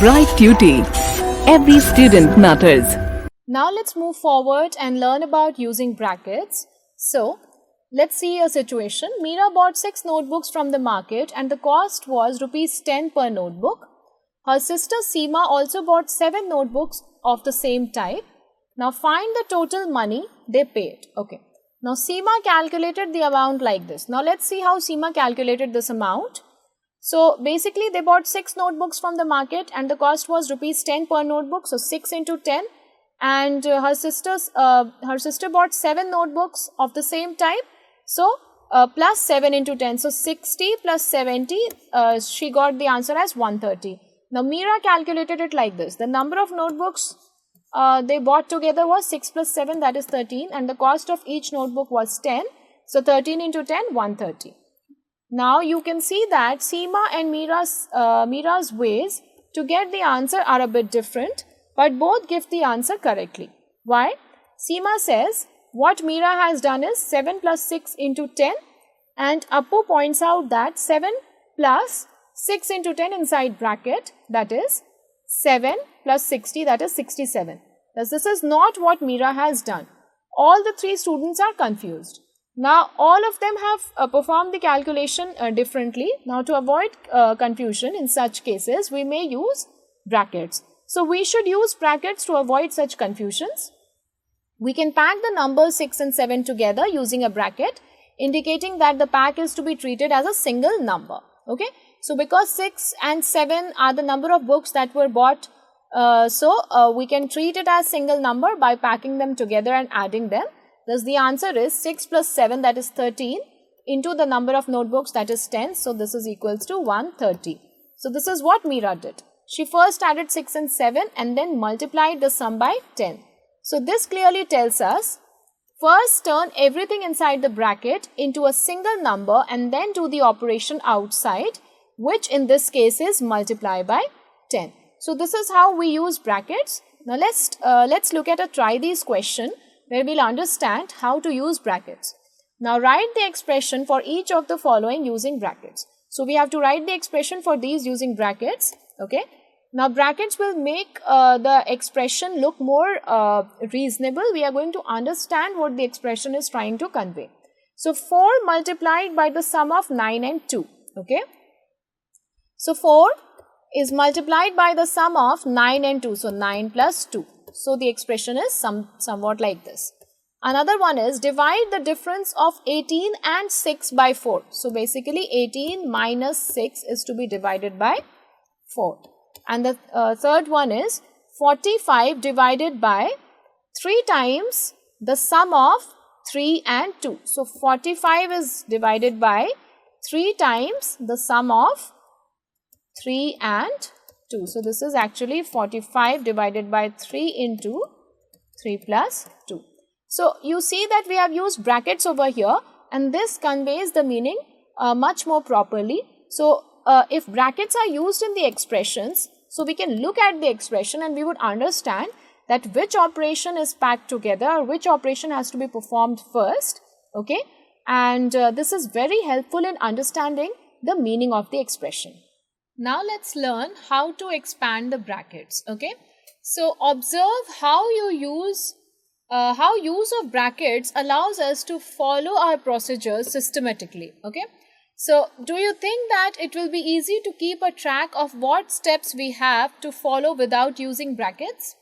Bright Tuty. Every student matters. Now let's move forward and learn about using brackets. So let's see a situation. Meera bought 6 notebooks from the market and the cost was rupees 10 per notebook. Her sister Seema also bought 7 notebooks of the same type. Now find the total money they paid. Okay. Now Seema calculated the amount like this. Now let's see how Seema calculated this amount. So basically they bought 6 notebooks from the market and the cost was rupees 10 per notebook. So 6 into 10. And her sister bought 7 notebooks of the same type. So plus 7 into 10. So 60 plus 70, she got the answer as 130. Now Meera calculated it like this. The number of notebooks they bought together was 6 plus 7, that is 13, and the cost of each notebook was 10. So 13 into 10, 130. Now you can see that Seema and Meera's ways to get the answer are a bit different, but both give the answer correctly. Why? Seema says what Meera has done is 7 plus 6 into 10, and Appu points out that 7 plus 6 into 10 inside bracket, that is 7 plus 60, that is 67. Thus, this is not what Meera has done. All the 3 students are confused. Now, all of them have performed the calculation differently. Now, to avoid confusion in such cases, we may use brackets. So, we should use brackets to avoid such confusions. We can pack the numbers 6 and 7 together using a bracket, indicating that the pack is to be treated as a single number. Okay. So, because 6 and 7 are the number of books that were bought, we can treat it as single number by packing them together and adding them. Thus, the answer is 6 plus 7, that is 13, into the number of notebooks, that is 10. So, this is equals to 130. So, this is what Meera did. She first added 6 and 7 and then multiplied the sum by 10. So, this clearly tells us, first turn everything inside the bracket into a single number and then do the operation outside, which in this case is multiply by 10. So, this is how we use brackets. Now, let's look at a try these question where we'll understand how to use brackets. Now, write the expression for each of the following using brackets. So, we have to write the expression for these using brackets. Okay. Now, brackets will make the expression look more reasonable. We are going to understand what the expression is trying to convey. So, 4 multiplied by the sum of 9 and 2. Okay. So, 4 is multiplied by the sum of 9 and 2. So, 9 plus 2. So, the expression is somewhat like this. Another one is divide the difference of 18 and 6 by 4. So, basically 18 minus 6 is to be divided by 4. And the third one is 45 divided by 3 times the sum of 3 and 2. So, 45 is divided by 3 times the sum of 3 and 2. So, this is actually 45 divided by 3 into 3 plus 2. So, you see that we have used brackets over here and this conveys the meaning much more properly. So, if brackets are used in the expressions, so we can look at the expression and we would understand that which operation is packed together or which operation has to be performed first. Okay. And this is very helpful in understanding the meaning of the expression. Now, let's learn how to expand the brackets. Okay. So, observe how use of brackets allows us to follow our procedures systematically. Okay. So, do you think that it will be easy to keep a track of what steps we have to follow without using brackets?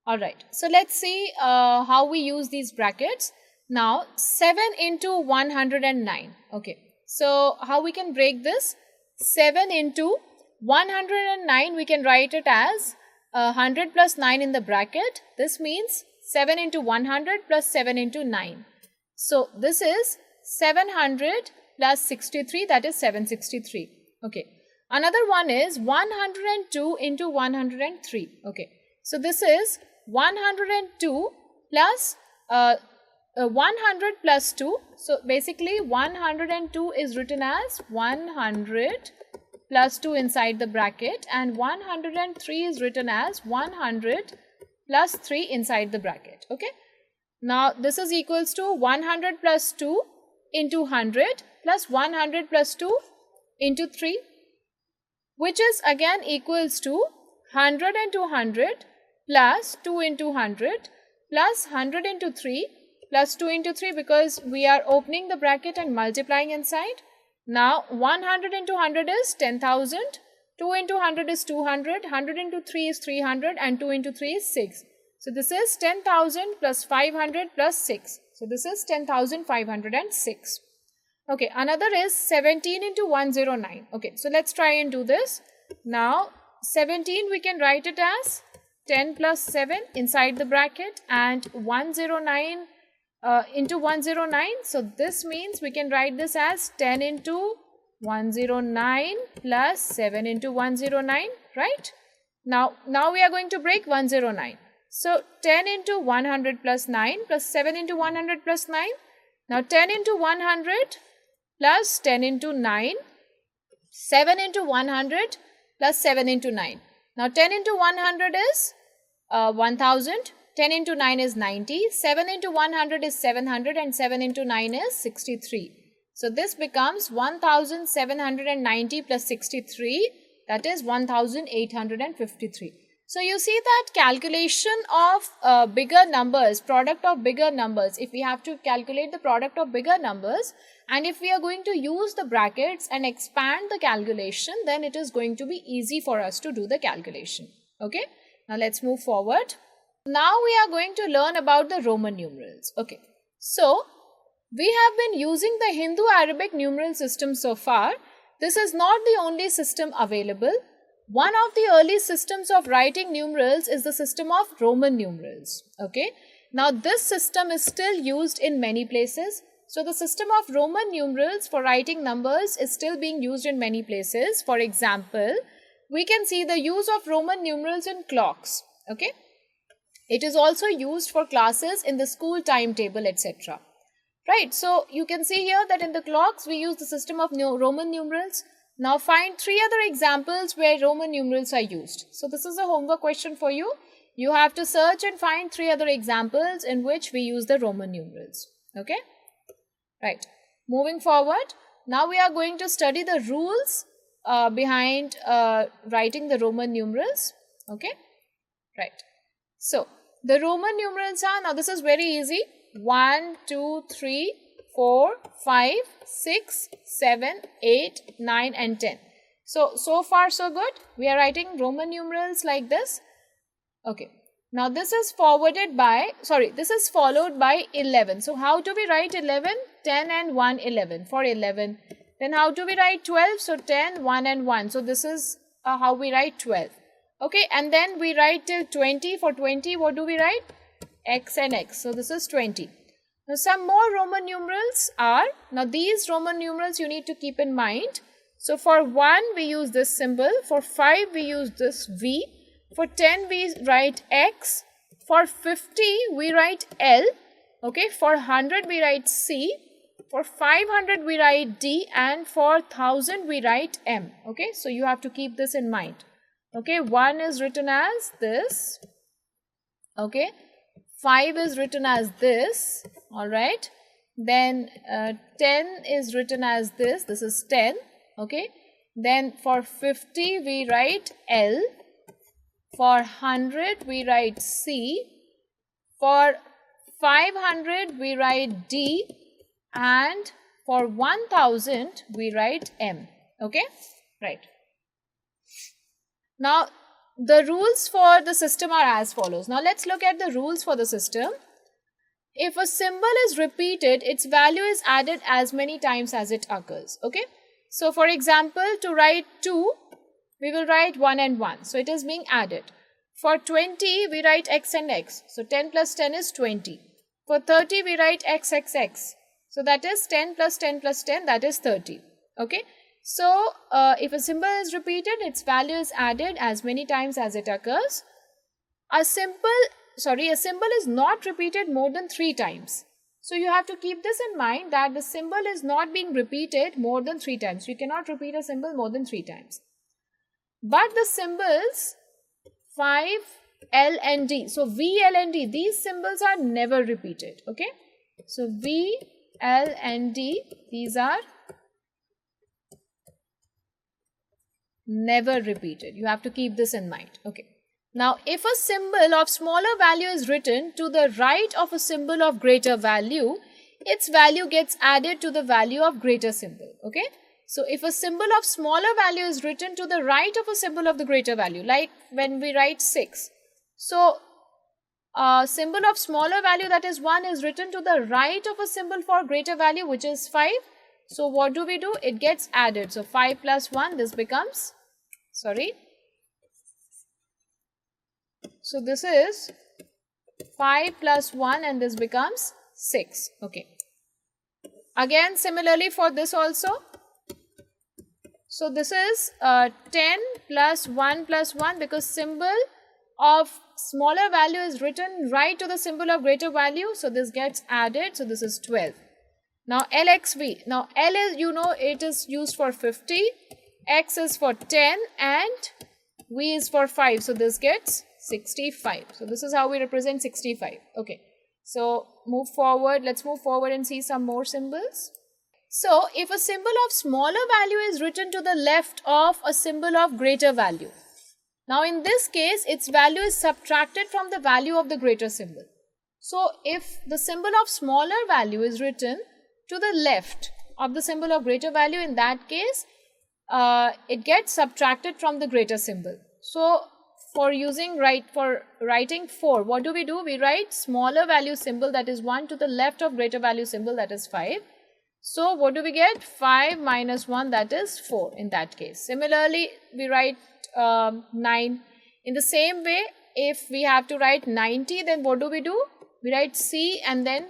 Alright, so let's see how we use these brackets. Now, 7 into 109. Okay, so how we can break this? 7 into 109, we can write it as 100 plus 9 in the bracket. This means 7 into 100 plus 7 into 9. So, this is 700 plus 63, that is 763. Okay. Another one is 102 into 103. Okay. So, this is 102 plus 100 plus 2. So, basically 102 is written as 100 plus 2 inside the bracket and 103 is written as 100 plus 3 inside the bracket. Okay. Now, this is equals to 100 plus 2 into 100 plus 100 plus 2 into 3, which is again equals to 100 and 200 plus 2 into 100 plus 100 into 3 plus 2 into 3 because we are opening the bracket and multiplying inside. Now 100 into 100 is 10,000, 2 into 100 is 200, 100 into 3 is 300 and 2 into 3 is 6. So this is 10,000 plus 500 plus 6. So this is 10,506. Okay, another is 17 into 109. Okay, so let's try and do this. Now 17 we can write it as 10 plus 7 inside the bracket and 109 into 109. So this means we can write this as 10 into 109 plus 7 into 109, right? Now we are going to break 109. So 10 into 100 plus 9 plus 7 into 100 plus 9. Now 10 into 100 plus 10 into 9, 7 into 100 plus 7 into 9. Now 10 into 100 is 1000, 10 into 9 is 90, 7 into 100 is 700 and 7 into 9 is 63. So this becomes 1790 plus 63, that is 1853. So you see that calculation of bigger numbers, product of bigger numbers, if we have to calculate the product of bigger numbers and if we are going to use the brackets and expand the calculation, then it is going to be easy for us to do the calculation. Okay, now let's move forward. Now we are going to learn about the Roman numerals. Okay, so we have been using the Hindu-Arabic numeral system so far. This is not the only system available. One of the early systems of writing numerals is the system of Roman numerals. Okay, now this system is still used in many places. So the system of Roman numerals for writing numbers is still being used in many places. For example, we can see the use of Roman numerals in clocks. Okay, it is also used for classes in the school timetable, etc. Right, so you can see here that in the clocks we use the system of Roman numerals. Now find 3 other examples where Roman numerals are used. So this is a homework question for you. You have to search and find 3 other examples in which we use the Roman numerals. Okay, right, moving forward. Now we are going to study the rules behind writing the Roman numerals. Okay, right. So the Roman numerals are, now this is very easy, 1, 2, 3, 4, 5, 6, 7, 8, 9 and 10. So far so good. We are writing Roman numerals like this. Okay. Now this is followed by 11. So how do we write 11? 10 and 1, 11 for 11. Then how do we write 12? So 10, 1 and 1. So this is how we write 12. Okay. And then we write till 20. For 20, what do we write? X and X. So this is 20. Now some more Roman numerals are, now these Roman numerals you need to keep in mind. So for 1 we use this symbol, for 5 we use this V, for 10 we write X, for 50 we write L, okay, for 100 we write C, for 500 we write D and for 1000 we write M. Okay, so you have to keep this in mind. Okay, 1 is written as this, okay. 5 is written as this, alright. Then 10 is written as this is 10, okay. Then for 50 we write L, for 100 we write C, for 500 we write D and for 1000 we write M, okay, right. Now the rules for the system are as follows. Now let's look at the rules for the system. If a symbol is repeated, its value is added as many times as it occurs. Okay. So for example, to write 2, we will write 1 and 1. So it is being added. For 20, we write X and X. So 10 plus 10 is 20. For 30, we write X, X, X. So that is 10 plus 10 plus 10, that is 30. Okay. So, if a symbol is repeated, its value is added as many times as it occurs. A symbol is not repeated more than 3 times. So, you have to keep this in mind that the symbol is not being repeated more than 3 times. You cannot repeat a symbol more than 3 times. But the symbols 5, L and D. So, V, L and D, these symbols are never repeated. Okay. So, V, L and D, these are never repeated. You have to keep this in mind. Okay. Now, if a symbol of smaller value is written to the right of a symbol of greater value, its value gets added to the value of greater symbol. Okay. So, if a symbol of smaller value is written to the right of a symbol of the greater value, like when we write 6. So, a symbol of smaller value, that is 1, is written to the right of a symbol for greater value, which is 5. So, what do? It gets added. So, 5 plus 1, this becomes, so this is 5 plus 1 and this becomes 6. Okay. Again, similarly for this also. So, this is 10 plus 1 plus 1, because symbol of smaller value is written right to the symbol of greater value. So, this gets added. So, this is 12. Now, LXV. Now, L is, it is used for 50, X is for 10 and V is for 5. So, this gets 65. So, this is how we represent 65. Okay. So, move forward. Let's move forward and see some more symbols. So, if a symbol of smaller value is written to the left of a symbol of greater value. Now, in this case, its value is subtracted from the value of the greater symbol. So, if the symbol of smaller value is written to the left of the symbol of greater value, in that case, it gets subtracted from the greater symbol. So, for writing 4, what do? We write smaller value symbol, that is 1, to the left of greater value symbol, that is 5. So, what do we get? 5 minus 1, that is 4 in that case. Similarly, we write 9. In the same way, if we have to write 90, then what do? We write C and then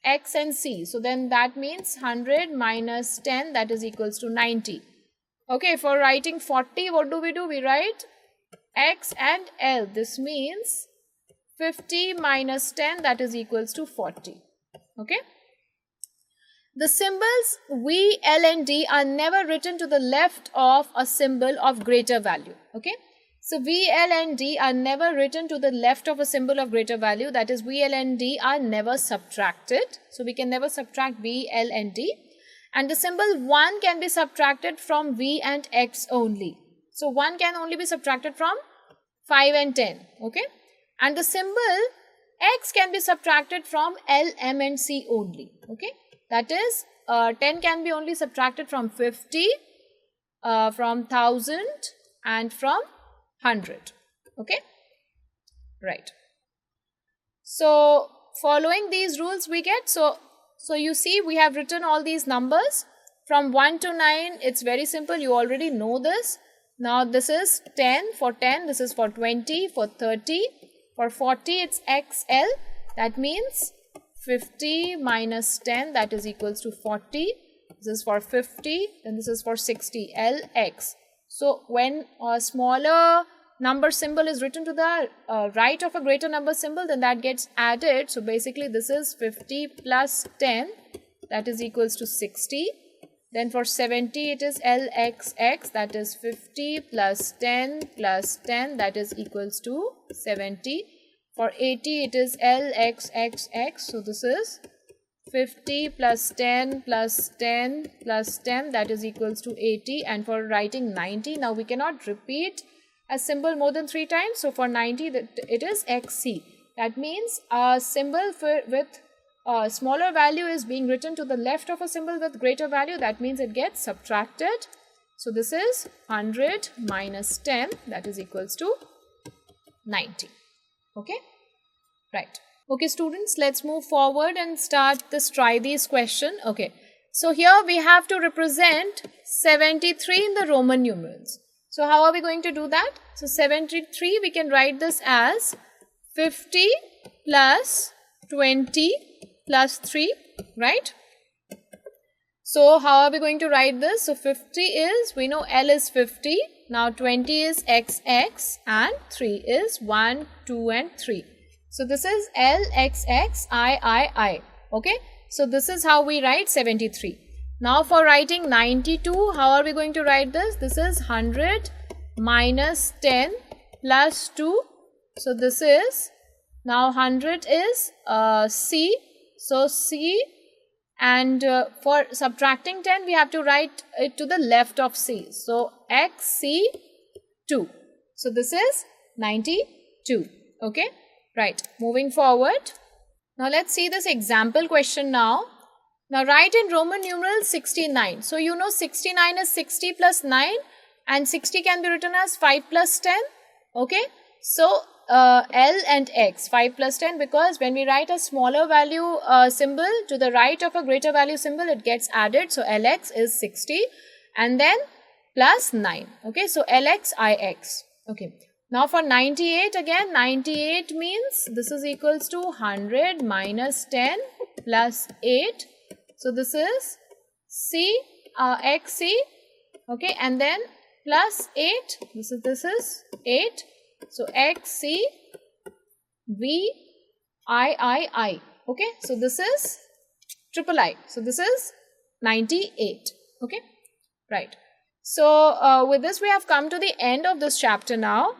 X and C. So, then that means 100 minus 10, that is equals to 90. Okay, for writing 40, what do? We write X and L. This means 50 minus 10, that is equals to 40. Okay. The symbols V, L and D are never written to the left of a symbol of greater value. Okay. So, V, L and D are never written to the left of a symbol of greater value. That is, V, L and D are never subtracted. So, we can never subtract V, L and D. And the symbol 1 can be subtracted from V and X only. So, 1 can only be subtracted from 5 and 10. Okay. And the symbol X can be subtracted from L, M and C only. Okay. That is, 10 can be only subtracted from 50, from 1000 and from 100. Okay. Right. So, following these rules we get, so you see we have written all these numbers from 1 to 9. It's very simple. You already know this. Now, this is 10 for 10. This is for 20, for 30. For 40, it's XL. That means 50 minus 10, that is equals to 40. This is for 50, and this is for 60, LX. So, when a smaller number symbol is written to the right of a greater number symbol, then that gets added. So, basically this is 50 plus 10, that is equals to 60. Then for 70, it is LXX, that is 50 plus 10 plus 10, that is equals to 70. For 80, it is LXXX. So, this is 50 plus 10 plus 10 plus 10, that is equals to 80. And for writing 90, now we cannot repeat a symbol more than 3 times. So, for 90, it is XC. That means a symbol with a smaller value is being written to the left of a symbol with greater value. That means it gets subtracted. So, this is 100 minus 10, that is equals to 90. Okay, right. Okay, students, let's move forward and start this try these question. Okay, so here we have to represent 73 in the Roman numerals. So, how are we going to do that? So, 73, we can write this as 50 plus 20 plus 3, right? So, how are we going to write this? So, 50 is, we know L is 50. Now, 20 is XX and 3 is 1, 2 and 3. So, this is L, X, X, I. Okay. So, this is how we write 73. Now, for writing 92, how are we going to write this? This is 100 minus 10 plus 2. So, this is, now 100 is C. So, C And for subtracting 10, we have to write it to the left of C. So XC2. So this is 92. Okay, right. Moving forward. Now let's see this example question now. Now write in Roman numerals 69. So you know 69 is 60 plus 9 and 60 can be written as 5 plus 10. Okay. So L and X, 5 plus 10, because when we write a smaller value symbol to the right of a greater value symbol, it gets added. So LX is 60 and then plus 9. Okay. So LX IX. Okay. Now for 98 again, 98 means this is equals to 100 minus 10 plus 8. So this is XC, okay, and then plus 8, this is 8. So XC VIII, okay. So this is triple I. So this is 98, okay, right. So with this we have come to the end of this chapter now.